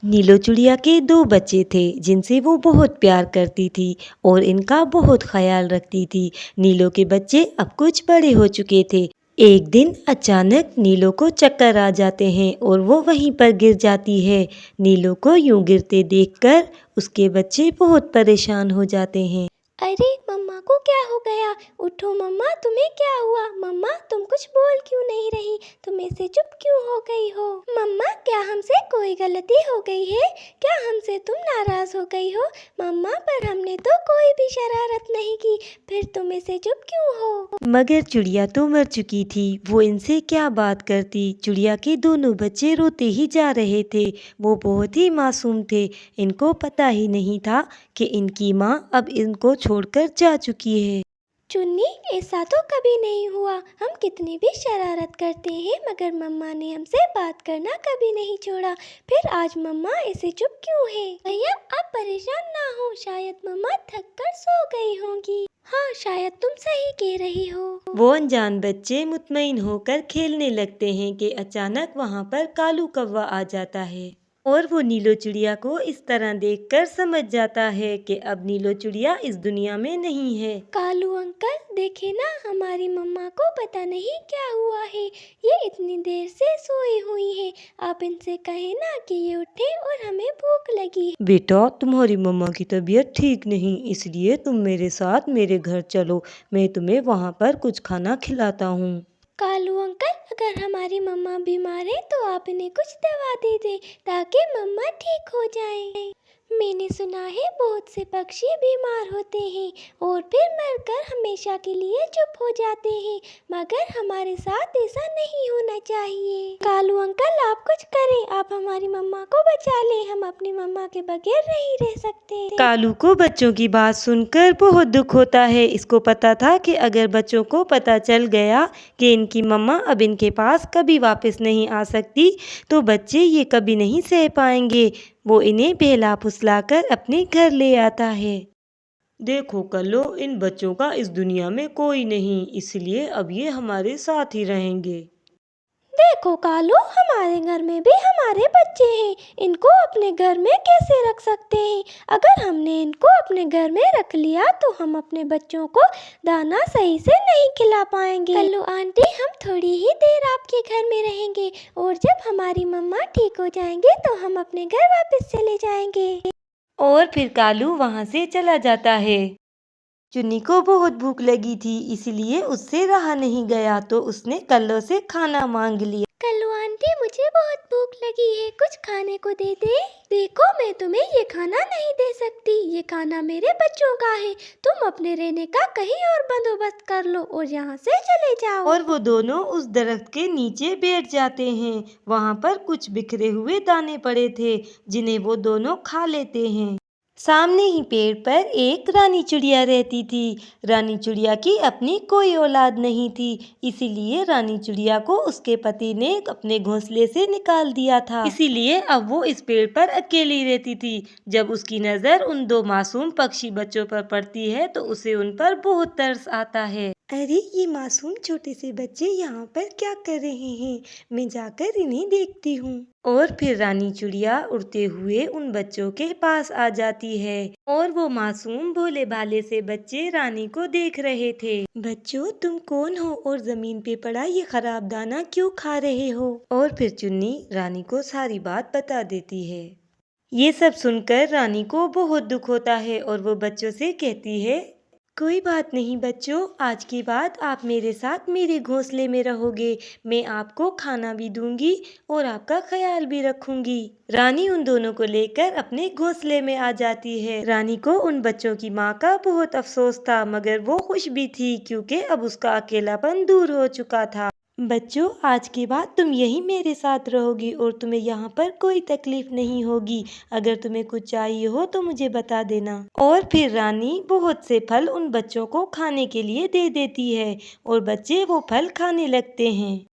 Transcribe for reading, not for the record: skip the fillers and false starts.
नीलो चिड़िया के दो बच्चे थे जिनसे वो बहुत प्यार करती थी और इनका बहुत ख्याल रखती थी। नीलो के बच्चे अब कुछ बड़े हो चुके थे। एक दिन अचानक नीलो को चक्कर आ जाते हैं और वो वहीं पर गिर जाती है। नीलो को यूं गिरते देखकर उसके बच्चे बहुत परेशान हो जाते हैं। अरे मम्मा को क्या हो गया? उठो मम्मा, तुम्हें क्या हुआ? मम्मा तुम कुछ बोल क्यों नहीं रही? तुम ऐसे चुप क्यों हो गई हो? मम्मा क्या हमसे कोई गलती हो गई है? क्या हमसे तुम नाराज हो गई हो? मम्मा पर हमने तो कोई भी शरारत नहीं की, फिर तुम ऐसे चुप क्यों हो? मगर चिड़िया तो मर चुकी थी, वो इनसे क्या बात करती। चिड़िया के दोनों बच्चे रोते ही जा रहे थे। वो बहुत ही मासूम थे। इनको पता ही नहीं था कि इनकी माँ अब इनको छोड़कर जा चुकी है। चुन्नी, ऐसा तो कभी नहीं हुआ। हम कितनी भी शरारत करते हैं मगर मम्मा ने हमसे बात करना कभी नहीं छोड़ा। फिर आज मम्मा ऐसे चुप क्यों है? भैया आप परेशान ना हो, शायद मम्मा थक कर सो गई होंगी। हाँ, शायद तुम सही कह रही हो। वो अनजान बच्चे मुतमईन होकर खेलने लगते हैं कि अचानक वहाँ पर कालू कौवा आ जाता है और वो नीलो चिड़िया को इस तरह देखकर समझ जाता है कि अब नीलो चिड़िया इस दुनिया में नहीं है। कालू अंकल, देखे ना, हमारी मम्मा को पता नहीं क्या हुआ है। ये इतनी देर से सोई हुई है। आप इनसे कहें ना कि ये उठे और हमें भूख लगी है। बेटा, तुम्हारी मम्मा की तबीयत ठीक नहीं, इसलिए तुम मेरे साथ मेरे घर चलो। मैं तुम्हें वहाँ पर कुछ खाना खिलाता हूँ। कालू अंकल, अगर हमारी मम्मा बीमार है तो आप इन्हें कुछ दवा दे दें ताकि मम्मा ठीक हो जाएं। मैंने सुना है बहुत से पक्षी बीमार होते हैं और फिर मरकर हमेशा के लिए चुप हो जाते हैं, मगर हमारे साथ ऐसा नहीं होना चाहिए। कालू अंकल, आप कुछ करें, आप हमारी मम्मा को बचा लें। हम अपनी मम्मा के बगैर नहीं रह सकते। कालू को बच्चों की बात सुनकर बहुत दुख होता है। इसको पता था कि अगर बच्चों को पता चल गया कि इनकी मम्मा अब इनके पास कभी वापस नहीं आ सकती तो बच्चे ये कभी नहीं सह पाएंगे। वो इन्हें बहला फुसलाकर अपने घर ले आता है। देखो कल्लो, इन बच्चों का इस दुनिया में कोई नहीं, इसलिए अब ये हमारे साथ ही रहेंगे। देखो कालू, हमारे घर में भी हमारे बच्चे हैं। इनको अपने घर में कैसे रख सकते हैं? अगर हमने इनको अपने घर में रख लिया तो हम अपने बच्चों को दाना सही से नहीं खिला पाएंगे। कल्लू आंटी, हम थोड़ी ही देर आपके घर में रहेंगे और जब हमारी मम्मा ठीक हो जाएंगे तो हम अपने घर वापस चले जाएंगे। और फिर कालू वहाँ से चला जाता है। चुन्नी को बहुत भूख लगी थी, इसलिए उससे रहा नहीं गया तो उसने कल्लो से खाना मांग लिया। कल्लू आंटी, मुझे बहुत भूख लगी है, कुछ खाने को दे दे। देखो, मैं तुम्हें ये खाना नहीं दे सकती, ये खाना मेरे बच्चों का है। तुम अपने रहने का कहीं और बंदोबस्त कर लो और यहाँ से चले जाओ। और वो दोनों उस दरख्त के नीचे बैठ जाते हैं। वहाँ पर कुछ बिखरे हुए दाने पड़े थे जिन्हें वो दोनों खा लेते हैं। सामने ही पेड़ पर एक रानी चिड़िया रहती थी। रानी चिड़िया की अपनी कोई औलाद नहीं थी, इसीलिए रानी चिड़िया को उसके पति ने अपने घोंसले से निकाल दिया था। इसीलिए अब वो इस पेड़ पर अकेली रहती थी। जब उसकी नज़र उन दो मासूम पक्षी बच्चों पर पड़ती है तो उसे उन पर बहुत तरस आता है। अरे, ये मासूम छोटे से बच्चे यहाँ पर क्या कर रहे हैं? मैं जाकर इन्हें देखती हूँ। और फिर रानी चिड़िया उड़ते हुए उन बच्चों के पास आ जाती है और वो मासूम भोले भाले से बच्चे रानी को देख रहे थे। बच्चों, तुम कौन हो और जमीन पे पड़ा ये खराब दाना क्यों खा रहे हो? और फिर चुन्नी रानी को सारी बात बता देती है। ये सब सुनकर रानी को बहुत दुख होता है और वो बच्चों से कहती है, कोई बात नहीं बच्चों, आज के बाद आप मेरे साथ मेरे घोंसले में रहोगे। मैं आपको खाना भी दूंगी और आपका ख्याल भी रखूंगी। रानी उन दोनों को लेकर अपने घोंसले में आ जाती है। रानी को उन बच्चों की माँ का बहुत अफसोस था, मगर वो खुश भी थी क्योंकि अब उसका अकेलापन दूर हो चुका था। बच्चों, आज के बाद तुम यहीं मेरे साथ रहोगी और तुम्हें यहाँ पर कोई तकलीफ नहीं होगी। अगर तुम्हें कुछ चाहिए हो तो मुझे बता देना। और फिर रानी बहुत से फल उन बच्चों को खाने के लिए दे देती है और बच्चे वो फल खाने लगते हैं।